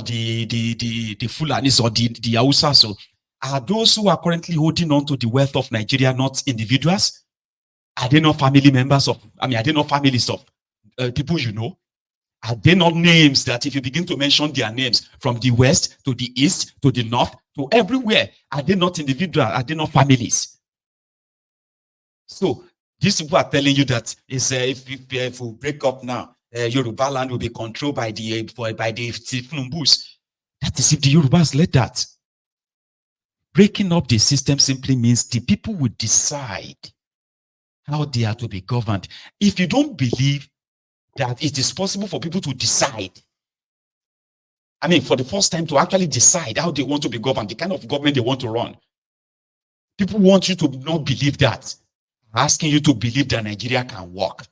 the Fulanis or the Hausas. So are those who are currently holding on to the wealth of Nigeria not individuals? Are they not family members of, are they not families of people you know? Are they not names that if you begin to mention their names from the west to the east to the north to everywhere, are they not individual? Are they not families? So these people are telling you that if we break up now, Yoruba land will be controlled by the Tifnumbus. That is if the Yorubas let that. Breaking up the system simply means the people will decide how they are to be governed. If you don't believe that it is possible for people to decide, for the first time to actually decide how they want to be governed, the kind of government they want to run, people want you to not believe that. Asking you to believe that Nigeria can work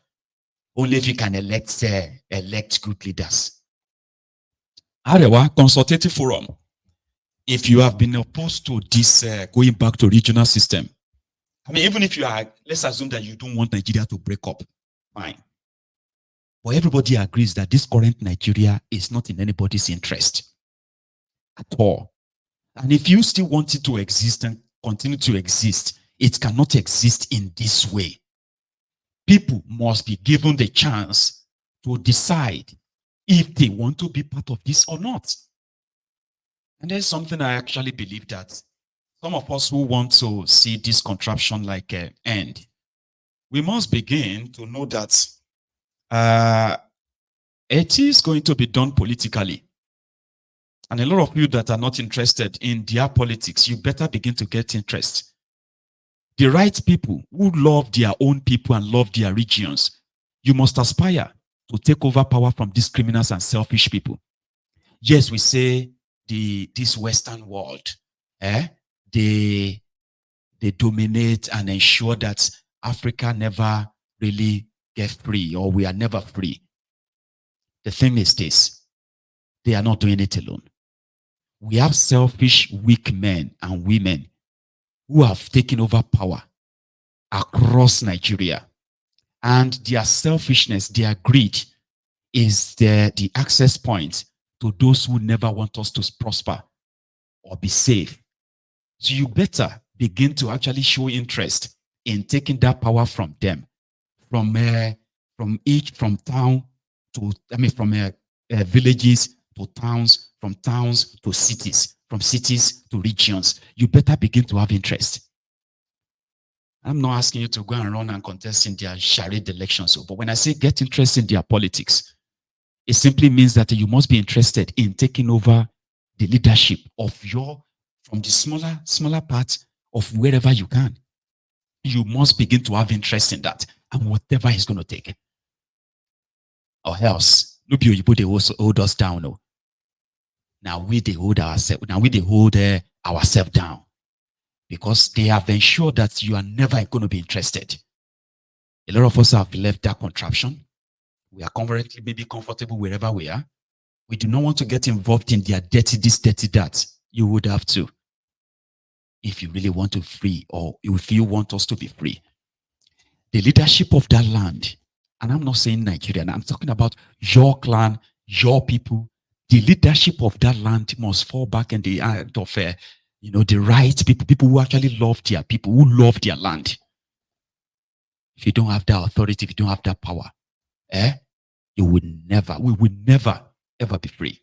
only if you can elect good leaders. Arewa Consultative Forum. If you have been opposed to this going back to regional system, even if you are, let's assume that you don't want Nigeria to break up, fine. But everybody agrees that this current Nigeria is not in anybody's interest at all. And if you still want it to exist and continue to exist, it cannot exist in this way. People must be given the chance to decide if they want to be part of this or not. And there's something I actually believe that some of us who want to see this contraption like end, we must begin to know that it is going to be done politically. And a lot of you that are not interested in their politics, you better begin to get interest. The right people who love their own people and love their regions, you must aspire to take over power from these criminals and selfish people. Yes, we say this Western world, they dominate and ensure that Africa never really get free, or we are never free. The thing is this, they are not doing it alone. We have selfish, weak men and women who have taken over power across Nigeria. And their selfishness, their greed is the access point to those who never want us to prosper or be safe. So you better begin to actually show interest in taking that power from them, from town to, from villages to towns, from towns to cities, from cities to regions. You better begin to have interest. I'm not asking you to go and run and contest in their charade elections. But when I say get interested in their politics, it simply means that you must be interested in taking over the leadership of from the smaller part of wherever you can. You must begin to have interest in that, and whatever is going to take. Or else, no people they also hold us down. No. Now we they hold ourselves. Now we they hold ourselves down, because they have ensured that you are never going to be interested. A lot of us have left that contraption. We are currently maybe comfortable wherever we are. We do not want to get involved in their dirty this, dirty that. You would have to, if you really want to free, or if you want us to be free. The leadership of that land, and I'm not saying Nigeria, I'm talking about your clan, your people. The leadership of that land must fall back in the hand of the right people who actually love their people, who love their land. If you don't have that authority, if you don't have that power, we will never, ever be free.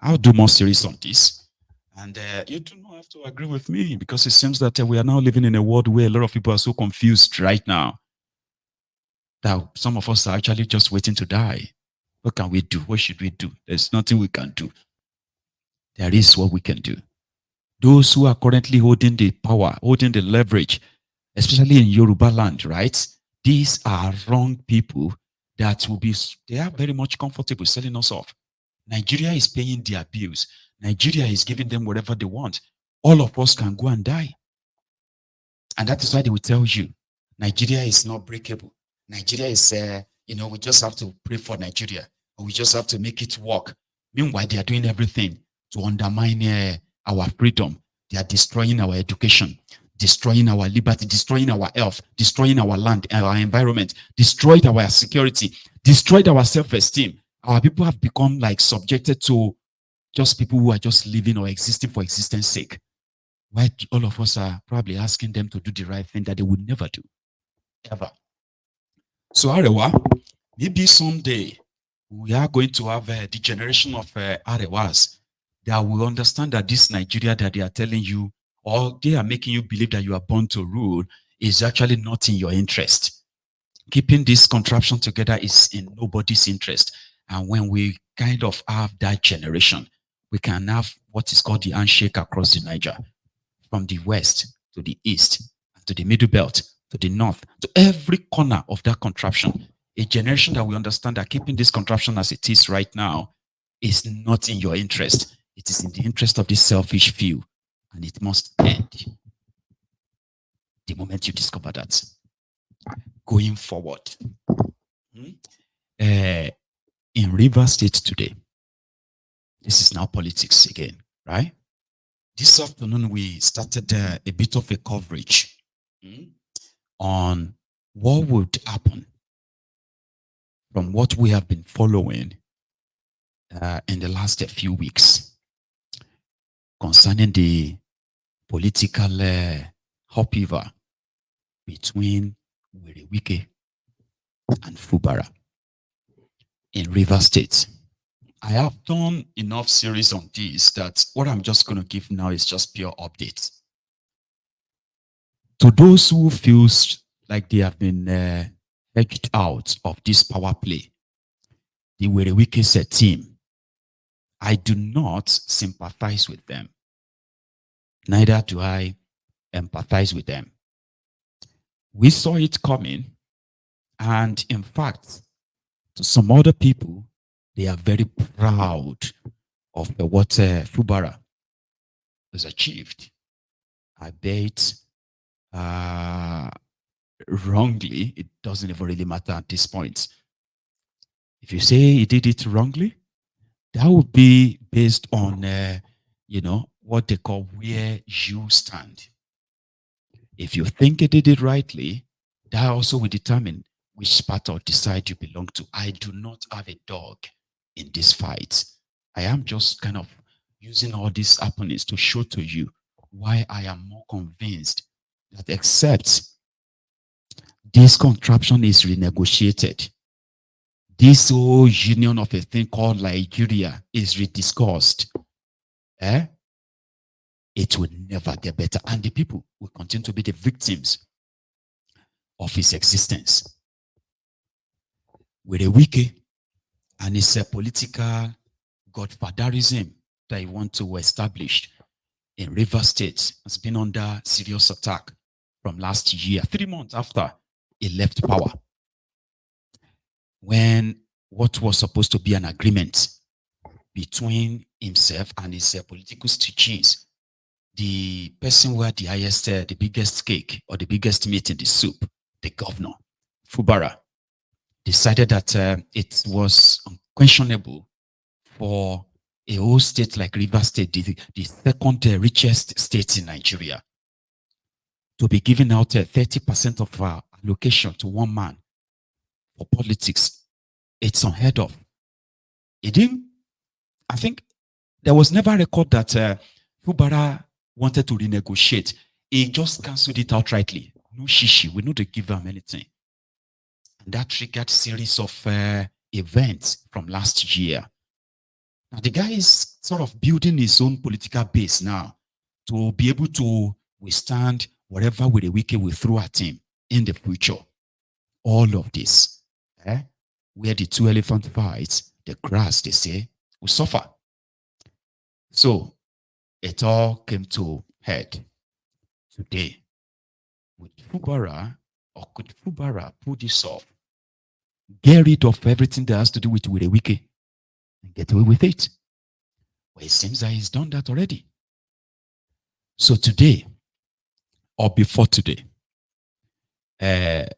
I'll do more series on this. And you do not have to agree with me, because it seems that we are now living in a world where a lot of people are so confused right now that some of us are actually just waiting to die. What can we do? What should we do? There's nothing we can do. There is what we can do. Those who are currently holding the power, holding the leverage, especially in Yoruba land, right? These are wrong people that they are very much comfortable selling us off. Nigeria is paying their bills. Nigeria is giving them whatever they want. All of us can go and die. And that is why they will tell you, Nigeria is not breakable. Nigeria is, we just have to pray for Nigeria, or we just have to make it work. Meanwhile, they are doing everything to undermine our freedom. They are destroying our education, destroying our liberty, destroying our health, destroying our land, our environment, destroyed our security, destroyed our self-esteem. Our people have become like subjected to just people who are just living or existing for existence sake. Why all of us are probably asking them to do the right thing that they would never do, ever. So Arewa, maybe someday we are going to have the generation of Arewas that will understand that this Nigeria that they are telling you, or they are making you believe that you are born to rule, is actually not in your interest. Keeping this contraption together is in nobody's interest. And when we kind of have that generation, we can have what is called the handshake across the Niger, from the west to the east, to the middle belt, to the north, to every corner of that contraption. A generation that will understand that keeping this contraption as it is right now is not in your interest. It is in the interest of this selfish few, and it must end the moment you discover that. Going forward, in Rivers State today, this is now politics again, right? This afternoon, we started a bit of a coverage on what would happen from what we have been following in the last few weeks concerning the political upheaval between Wike and Fubara in Rivers State. I have done enough series on this that what I'm just going to give now is just pure updates. To those who feel like they have been edged out of this power play, the Wike team, I do not sympathize with them. Neither do I empathize with them. We saw it coming, and in fact, to some other people, they are very proud of what Fubara has achieved. I bet wrongly, it doesn't even really matter at this point. If you say he did it wrongly, that would be based on, what they call where you stand. If you think he did it rightly, that also will determine which part of the side you belong to. I do not have a dog in this fight. I am just kind of using all these happenings to show to you why I am more convinced that except this contraption is renegotiated, this whole union of a thing called Nigeria is rediscussed, it will never get better. And the people will continue to be the victims of his existence. With a Wike and his political godfatherism that he wants to establish in Rivers State has been under serious attack from last year, 3 months after he left power. When what was supposed to be an agreement between himself and his political stooges, the person who had the highest, the biggest cake or the biggest meat in the soup, the governor, Fubara, decided that it was unquestionable for a whole state like Rivers State, the second richest state in Nigeria, to be giving out 30% of our allocation to one man for politics. It's unheard of. I think there was never a record that Fubara wanted to renegotiate. He just cancelled it outrightly. No shishi, we know they give him anything. And that triggered a series of events from last year. Now the guy is sort of building his own political base now to be able to withstand whatever Wike will throw at him in the future. All of this, where the two elephant fights, the grass, they say, will suffer. So it all came to head today. Would Fubara, or could Fubara pull this off? Get rid of everything that has to do with Wike and get away with it. Well, it seems that he's done that already. So today, or before today, the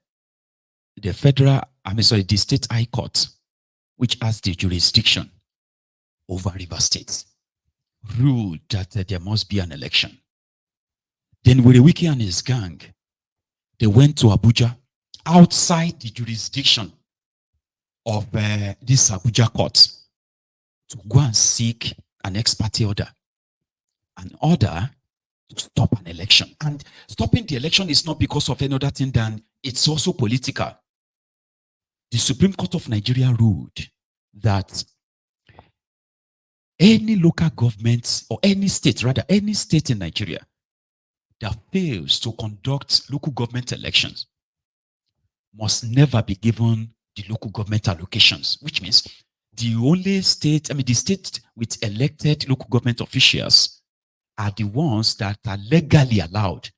State High Court, which has the jurisdiction over Rivers State, ruled that there must be an election. Then Wike and his gang, they went to Abuja, outside the jurisdiction of this Abuja court, to go and seek an ex parte order, an order to stop an election. And stopping the election is not because of any other thing than it's also political. The Supreme Court of Nigeria ruled that any local government or any state, rather any state in Nigeria that fails to conduct local government elections must never be given the local government allocations, which means the only state, the state with elected local government officials are the ones that are legally allowed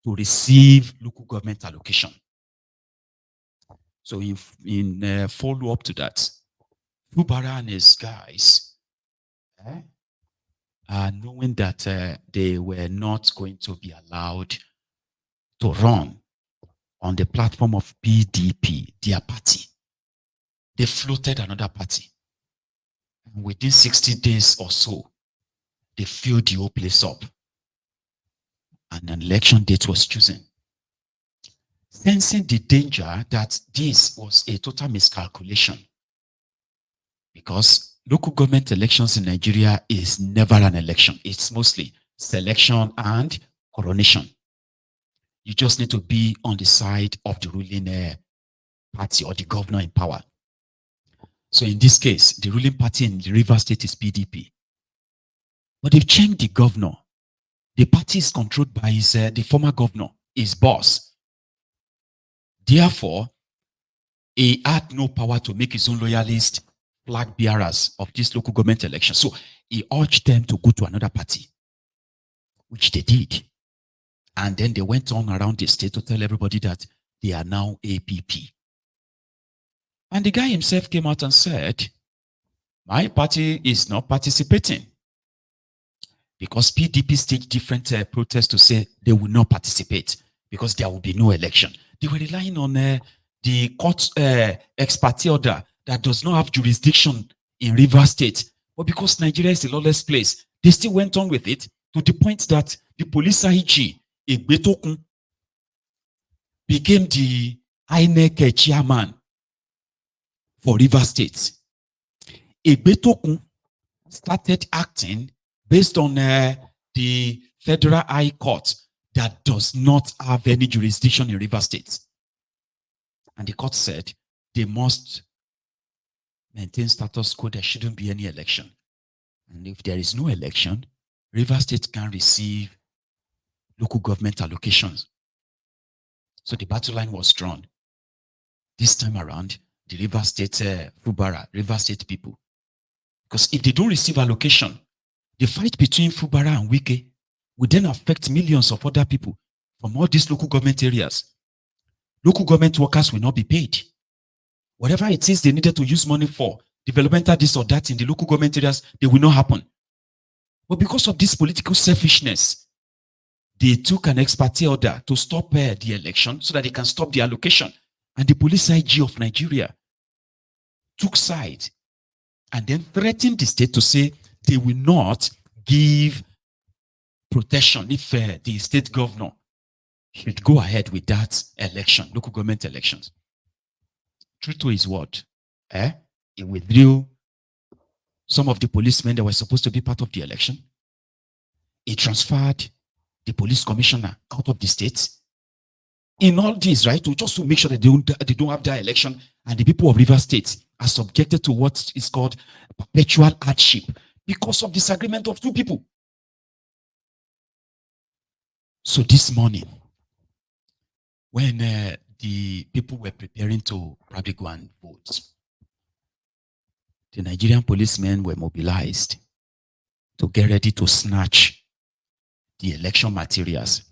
to receive local government allocation. So in follow-up to that, Fubara and his guys, knowing that they were not going to be allowed to run on the platform of PDP, their party, they floated another party. And within 60 days or so, they filled the whole place up. And an election date was chosen. Sensing the danger that this was a total miscalculation, because local government elections in Nigeria is never an election. It's mostly selection and coronation. You just need to be on the side of the ruling party or the governor in power. So in this case, the ruling party in the Rivers State is PDP. But they've changed the governor. The party is controlled by the former governor, his boss. Therefore, he had no power to make his own loyalist flag bearers of this local government election. So he urged them to go to another party, which they did. And then they went on around the state to tell everybody that they are now APP. And the guy himself came out and said, my party is not participating, because PDP staged different protests to say they will not participate because there will be no election. They were relying on the court ex parte order that does not have jurisdiction in Rivers State. But because Nigeria is a lawless place, they still went on with it to the point that the police IG, Egbetokun, became the INEC chairman for Rivers State. Egbetokun started acting based on the Federal High Court that does not have any jurisdiction in Rivers State. And the court said they must maintain status quo. There shouldn't be any election. And if there is no election, Rivers State can receive local government allocations. So the battle line was drawn. This time around, the Rivers State Fubara, Rivers State people. Because if they don't receive allocation, the fight between Fubara and Wike would then affect millions of other people from all these local government areas. Local government workers will not be paid. Whatever it is they needed to use money for, developmental this or that in the local government areas, they will not happen. But because of this political selfishness, they took an ex parte order to stop the election so that they can stop the allocation. And the police IG of Nigeria took side and then threatened the state to say they will not give protection if the state governor should go ahead with that election, local government elections. True to his word, he withdrew some of the policemen that were supposed to be part of the election. He transferred the police commissioner out of the state. In all this, right, just to make sure that they don't have their election, and the people of Rivers State are subjected to what is called perpetual hardship because of disagreement of two people. So this morning, when the people were preparing to probably go and vote, the Nigerian policemen were mobilized to get ready to snatch the election materials,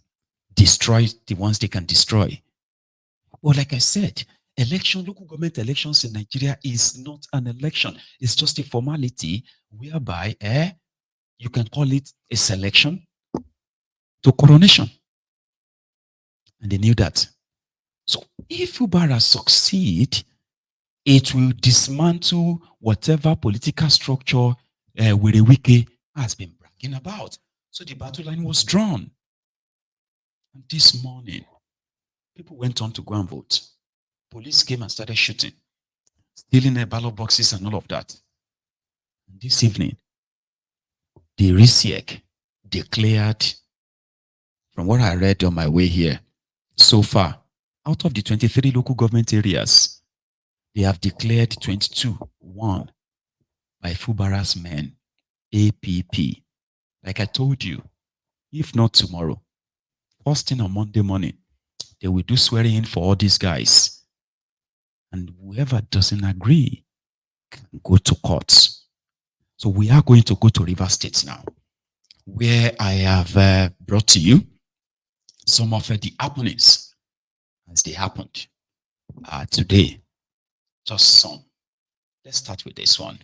destroy the ones they can destroy. Well, like I said, local government elections in Nigeria is not an election. It's just a formality whereby you can call it a selection to coronation. And they knew that. So if Fubara succeed, it will dismantle whatever political structure Wike has been bragging about. So the battle line was drawn. And this morning, people went on to go and vote. Police came and started shooting, stealing their ballot boxes and all of that. And this evening, the RISIEC declared, from what I read on my way here, so far, out of the 23 local government areas, they have declared 22 won by Fubara's men, APP. Like I told you, if not tomorrow, first thing on Monday morning, they will do swearing in for all these guys. And whoever doesn't agree can go to courts. So we are going to go to River State now, where I have brought to you some of the happenings as they happened today. Just some. Let's start with this one.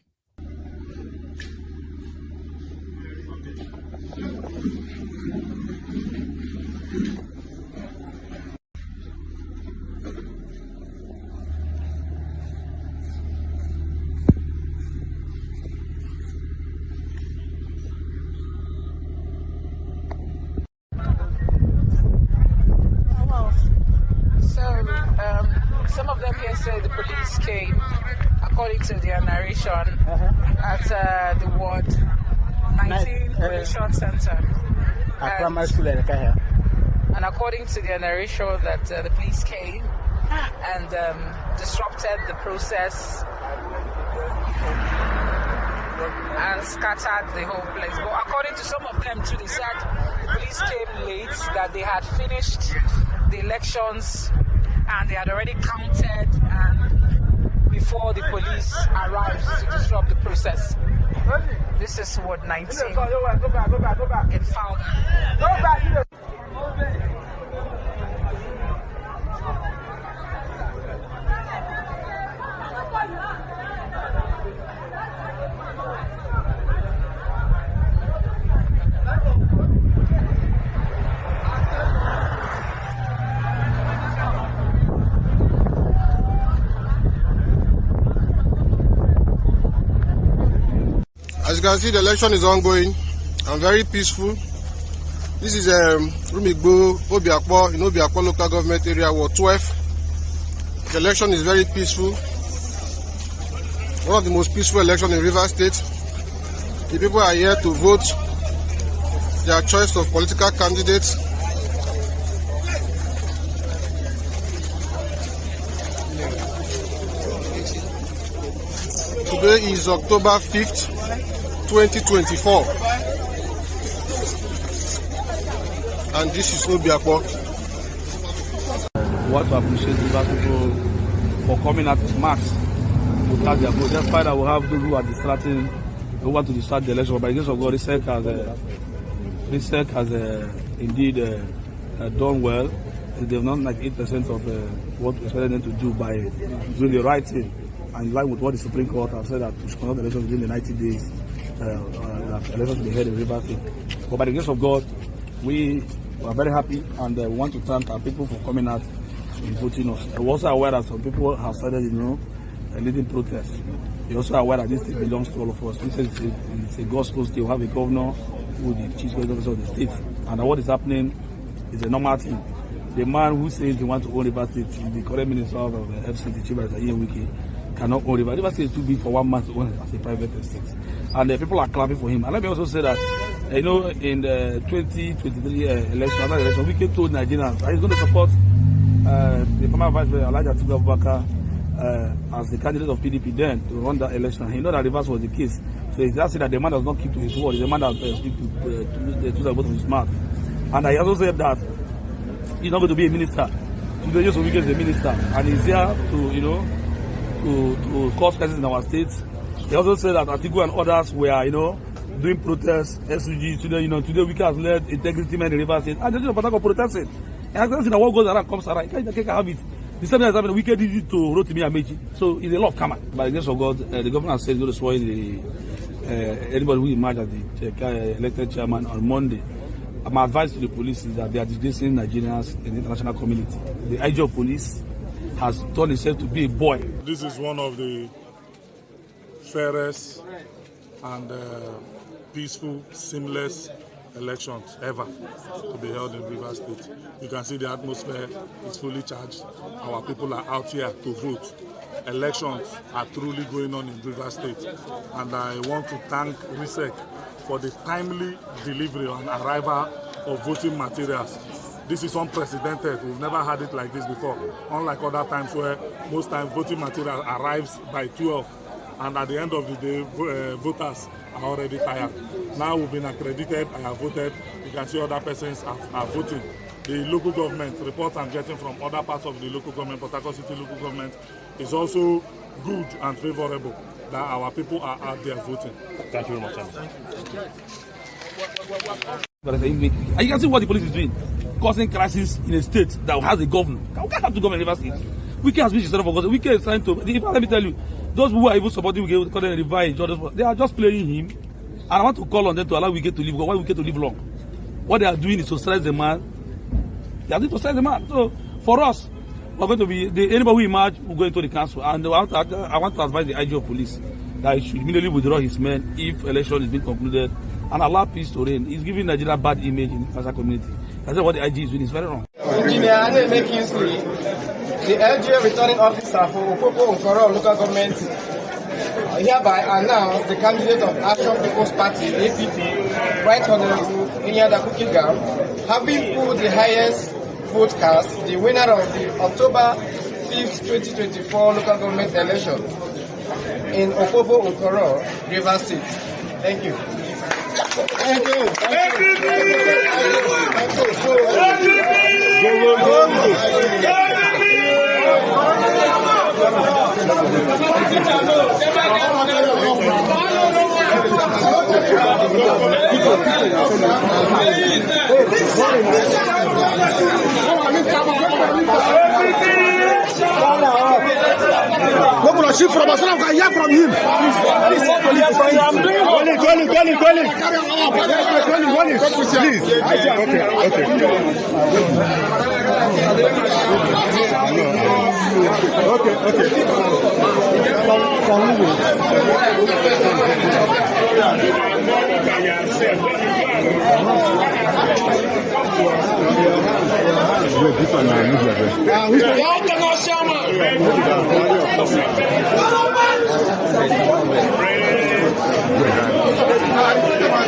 Some of them here say the police came, according to their narration, at the Ward 19 Relation Center. And according to their narration, that the police came and disrupted the process and scattered the whole place. But according to some of them too, they said the police came late, that they had finished the elections and they had already counted before the police arrived to disrupt the process. This is Ward 19 in Fubara. As you can see, the election is ongoing and very peaceful. This is Rumigbo, Obiakpo, in Obiakpo local government area, Ward 12. The election is very peaceful. One of the most peaceful elections in River State. The people are here to vote their choice of political candidates. Today is October 5th. 2024, and this is Obiakpo. We want to appreciate the people for coming at mass to cast their vote. Despite that, we have those who are distracting, who want to distract the election. By the grace of God, this has indeed done well. They've done like 8% of what we expected them to do by doing the right thing. And in line with what the Supreme Court has said, that we should conduct elections within the 90 days. Elections to be held in River State. But by the grace of God, we are very happy, and we want to thank our people for coming out and voting us. We're also aware that some people have started, leading protests. We're also aware that this state belongs to all of us. It's a gospel state. We have a governor who is the chief executive officer of the state, and what is happening is a normal thing. The man who says he wants to own River State, the current minister of FCT, Chief Wike, cannot own River. River State is too big for one man to own as a private estate. And people are clapping for him. And let me also say that, in the 2023 election, another election, Wike told Nigerians that he's going to support the former Vice President Alhaji Atiku Abubakar as the candidate of PDP then to run that election. He knows that reverse was the case. So he's just saying that the man does not keep to his word. He's a man that speaks to the both of his mouth. And he also said that he's not going to be a minister. Today, just Wike is a minister, and he's here to cause crisis in our state. He also said that Atiku and others were, doing protests, SUG. Today, today Wike has led integrity men in River State, and they're just protesting. And I can see that what goes around comes around. You can't have it. The same thing has happened. Wike did it to Rotimi Amechi. So it's a lot of karma. By the grace of God, the governor has said he's going to swear anybody who emerged as the elected chairman on Monday. My advice to the police is that they are disgracing Nigerians in the international community. The IG of police has turned himself to be a boy. This is one of the fairest and peaceful, seamless elections ever to be held in River State. You can see the atmosphere is fully charged. Our people are out here to vote. Elections are truly going on in River State, and I want to thank RISEC for the timely delivery and arrival of voting materials. This is unprecedented. We've never had it like this before. Unlike other times where most times voting material arrives by 12, and at the end of the day, voters are already tired. Now we've been accredited, I have voted. You can see other persons are voting. The local government reports I'm getting from other parts of the local government, Port Harcourt City local government, is also good and favorable that our people are out there voting. Thank you very much. And you can see what the police is doing, causing crisis in a state that has a governor. We can't have to government in River State. Wike has been instead of August. Wike is trying to. Let me tell you, those who are even supporting Wike, call them Revive, they are just playing him. And I want to call on them to allow Wike to live. Why Wike to live long? What they are doing is to stress the man. They are going to stress the man. So for us, we're going to be anybody who emerge will go into the council. And I want to advise the IG of police that he should immediately withdraw his men if election is being concluded and allow peace to reign. He's giving Nigeria a bad image in the international community. That's what the IG is doing. It's very wrong. Engineer Kingsley, the LGA returning officer for Okoko Nkoro local government, hereby announce the candidate of Action People's Party (APP), Right Honorable Inyada Kukigam, having pulled the highest vote cast, the winner of the October 5th, 2024 local government election in Okoko Nkoro, Rivers State. Thank you. Thank you. Thank you. Thank Shift from us, I can hear from him. Please. Okay.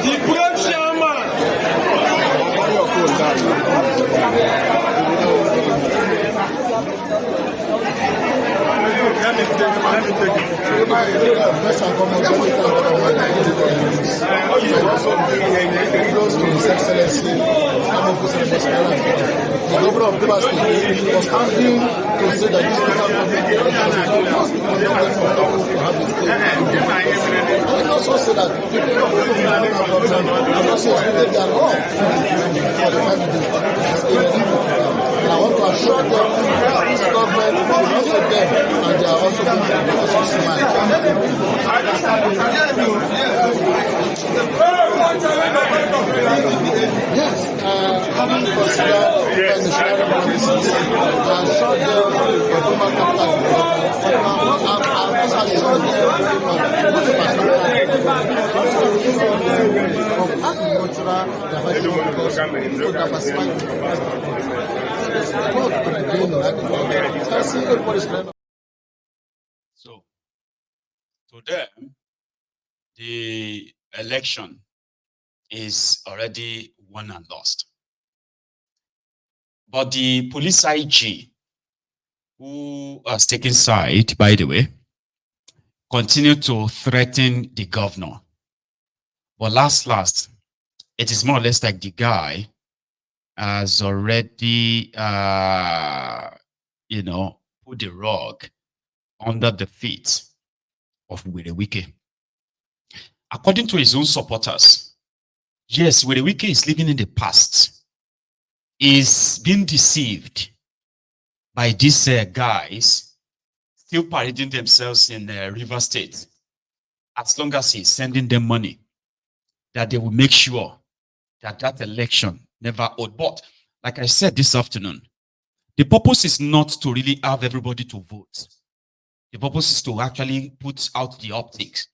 The brave chairman. Let me take it. Close to His Excellency, the governor of Rivers State was standing to say that this local government and also say that people of the local government and also explain their law for the family. And I want to assure them that this government will also them and they are also going to be also smart. Yes, having considered the national policies and short them the human capital and assured them of agricultural So, to them, the election is already won and lost. But the police IG, who has taken side, by the way, continue to threaten the governor. But last, it is more or less like the guy has already, put the rug under the feet of Wike. According to his own supporters, yes, Wike is living in the past. He's been deceived by these guys still parading themselves in River State. As long as he's sending them money, that they will make sure that election never hold. But like I said this afternoon, the purpose is not to really have everybody to vote. The purpose is to actually put out the optics.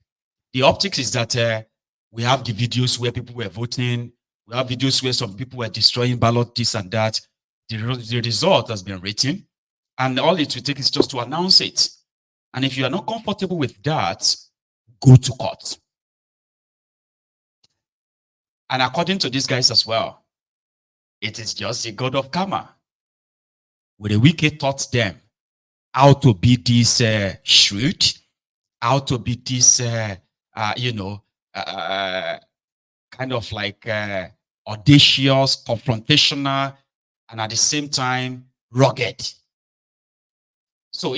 The optics is that we have the videos where people were voting. We have videos where some people were destroying ballot, this and that. The result has been written. And all it will take is just to announce it. And if you are not comfortable with that, go to court. And according to these guys as well, it is just a god of karma. Where the wicked taught them how to be this shrewd, how to be this, kind of like audacious, confrontational, and at the same time, rugged. So